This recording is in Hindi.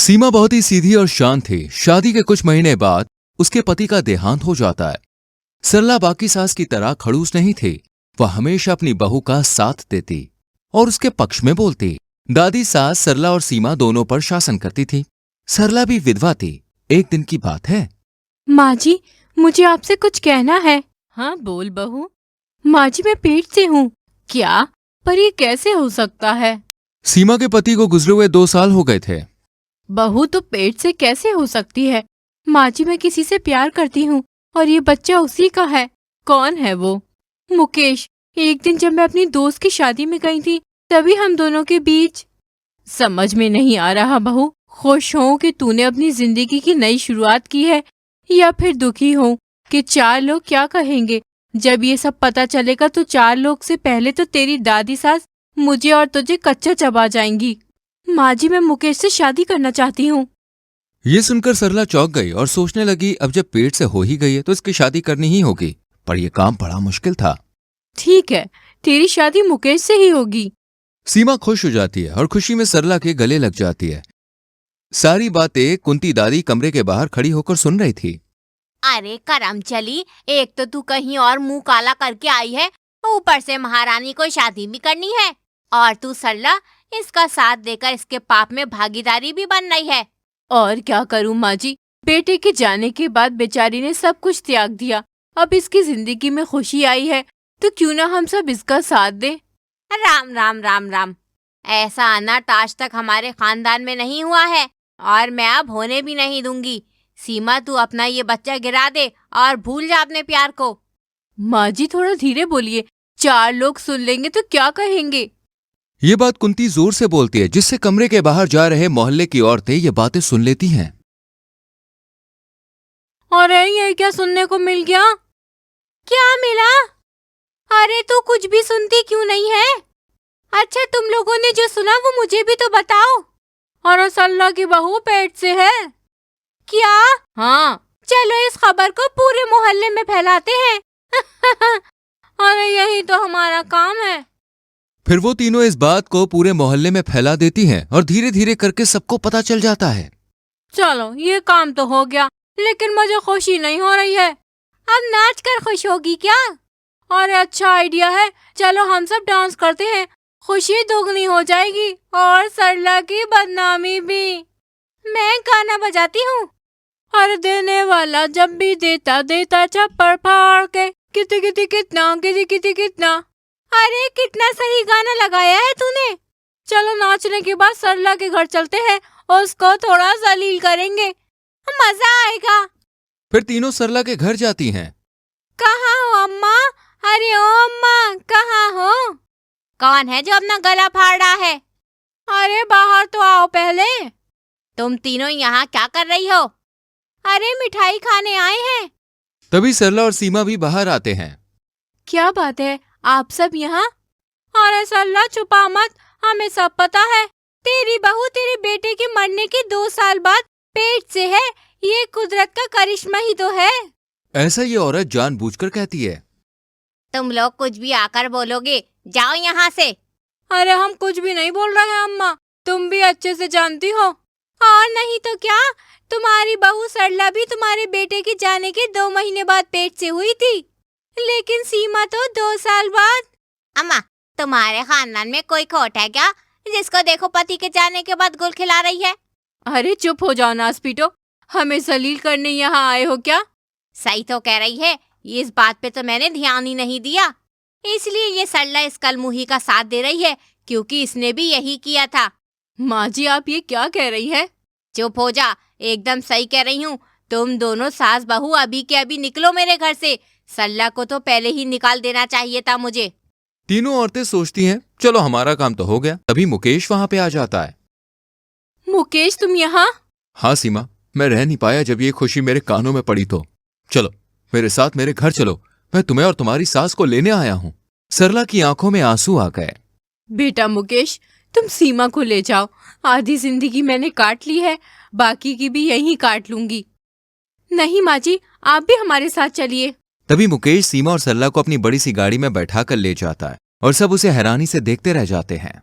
सीमा बहुत ही सीधी और शांत थी। शादी के कुछ महीने बाद उसके पति का देहांत हो जाता है। सरला बाकी सास की तरह खड़ूस नहीं थी। वह हमेशा अपनी बहू का साथ देती और उसके पक्ष में बोलती। दादी सास सरला और सीमा दोनों पर शासन करती थी। सरला भी विधवा थी। एक दिन की बात है। माँ जी, मुझे आपसे कुछ कहना है। हाँ बोल बहू। माँ जी, मैं पेट से हूँ। क्या? पर ये कैसे हो सकता है? सीमा के पति को गुजरे हुए 2 साल हो गए थे। बहू तो पेट से कैसे हो सकती है? माँ जी, मैं किसी से प्यार करती हूँ और ये बच्चा उसी का है। कौन है वो? मुकेश। एक दिन जब मैं अपनी दोस्त की शादी में गई थी तभी हम दोनों के बीच। समझ में नहीं आ रहा बहू। खुश हो कि तूने अपनी जिंदगी की नई शुरुआत की है या फिर दुखी हो कि 4 लोग क्या कहेंगे जब ये सब पता चलेगा? तो 4 लोग से पहले तो तेरी दादी सास मुझे और तुझे कच्चा चबा जाएंगी। माँ जी, मैं मुकेश से शादी करना चाहती हूँ। ये सुनकर सरला चौंक गई और सोचने लगी, अब जब पेट से हो ही गई है तो इसकी शादी करनी ही होगी। पर यह काम बड़ा मुश्किल था। ठीक है, तेरी शादी मुकेश से ही होगी। सीमा खुश हो जाती है और खुशी में सरला के गले लग जाती है। सारी बातें कुंती दादी कमरे के बाहर खड़ी होकर सुन रही थी। अरे करम चली, एक तो तू कहीं और मुंह काला करके आई है, ऊपर से महारानी को शादी भी करनी है और तू सरला इसका साथ देकर इसके पाप में भागीदारी भी बन रही है। और क्या करूं माँ जी, बेटे के जाने के बाद बेचारी ने सब कुछ त्याग दिया। अब इसकी जिंदगी में खुशी आई है तो क्यों ना हम सब इसका साथ दें। राम राम राम राम, ऐसा अनर्थ आज तक हमारे खानदान में नहीं हुआ है और मैं अब होने भी नहीं दूंगी। सीमा, तू अपना ये बच्चा गिरा दे और भूल जा अपने प्यार को। माँ जी थोड़ा धीरे बोलिए, 4 लोग सुन लेंगे तो क्या कहेंगे? ये बात कुंती जोर से बोलती है, जिससे कमरे के बाहर जा रहे मोहल्ले की औरतें ये बातें सुन लेती हैं। अरे ये क्या सुनने को मिल गया? क्या मिला? अरे तू कुछ भी सुनती क्यों नहीं है? अच्छा, तुम लोगों ने जो सुना वो मुझे भी तो बताओ। और सरला की बहू पेट से है। क्या? हाँ। चलो इस खबर को पूरे मोहल्ले में फैलाते हैं। अरे यही तो हमारा काम है। फिर वो तीनों इस बात को पूरे मोहल्ले में फैला देती हैं और धीरे धीरे करके सबको पता चल जाता है। चलो ये काम तो हो गया, लेकिन मुझे खुशी नहीं हो रही है। अब नाच कर खुश होगी क्या? अरे अच्छा आइडिया है, चलो हम सब डांस करते हैं, खुशी दोगुनी हो जाएगी और सरला की बदनामी भी। मैं गाना बजाती हूँ। अरे देने वाला जब भी देता देता चप्पड़ फाड़ के, किती किती कितना, किती किती कितना। अरे कितना सही गाना लगाया है तूने। चलो नाचने के बाद सरला के घर चलते हैं, उसको थोड़ा जलील करेंगे, मजा आएगा। फिर तीनों सरला के घर जाती हैं। कहाँ हो अम्मा? अरे ओ अम्मा, कहाँ हो? कौन है जो अपना गला फाड़ रहा है? अरे बाहर तो आओ पहले। तुम तीनों यहाँ क्या कर रही हो? अरे मिठाई खाने आए हैं। तभी सरला और सीमा भी बाहर आते हैं। क्या बात है, आप सब यहाँ? अरे सरला छुपा मत, हमें सब पता है। तेरी बहू तेरे बेटे के मरने के 2 साल बाद पेट से है, ये कुदरत का करिश्मा ही तो है। ऐसा ये औरत जानबूझकर कहती है। तुम लोग कुछ भी आकर बोलोगे, जाओ यहाँ से। अरे हम कुछ भी नहीं बोल रहे हैं अम्मा, तुम भी अच्छे से जानती हो। और नहीं तो क्या, तुम्हारी बहू सरला भी तुम्हारे बेटे के जाने के 2 महीने बाद पेट से हुई थी, लेकिन सीमा तो 2 साल बाद। अम्मा, तुम्हारे खानदान में कोई खोट है क्या, जिसको देखो पति के जाने के बाद गुल खिला रही है? अरे चुप हो जाओ नासपीटो, हमें जलील करने यहाँ आए हो क्या? सही तो कह रही है, इस बात पे तो मैंने ध्यान ही नहीं दिया। इसलिए ये सरला इस कलमुही का साथ दे रही है, क्योंकि इसने भी यही किया था। माँ जी आप ये क्या कह रही है? चुप हो जा, एकदम सही कह रही हूँ। तुम दोनों सास बहू अभी के अभी निकलो मेरे घर से। सरला को तो पहले ही निकाल देना चाहिए था मुझे। तीनों औरतें सोचती हैं, चलो हमारा काम तो हो गया। तभी मुकेश वहां पे आ जाता है। मुकेश तुम यहाँ? हाँ सीमा, मैं रह नहीं पाया जब ये खुशी मेरे कानों में पड़ी तो। चलो मेरे साथ मेरे घर चलो, मैं तुम्हें और तुम्हारी सास को लेने आया हूँ। सरला की आंखों में आंसू आ गए। बेटा मुकेश, तुम सीमा को ले जाओ। आधी जिंदगी मैंने काट ली है, बाकी की भी यहीं काट लूंगी। नहीं माँ जी, आप भी हमारे साथ चलिए। तभी मुकेश सीमा और सरला को अपनी बड़ी सी गाड़ी में बैठा कर ले जाता है और सब उसे हैरानी से देखते रह जाते हैं।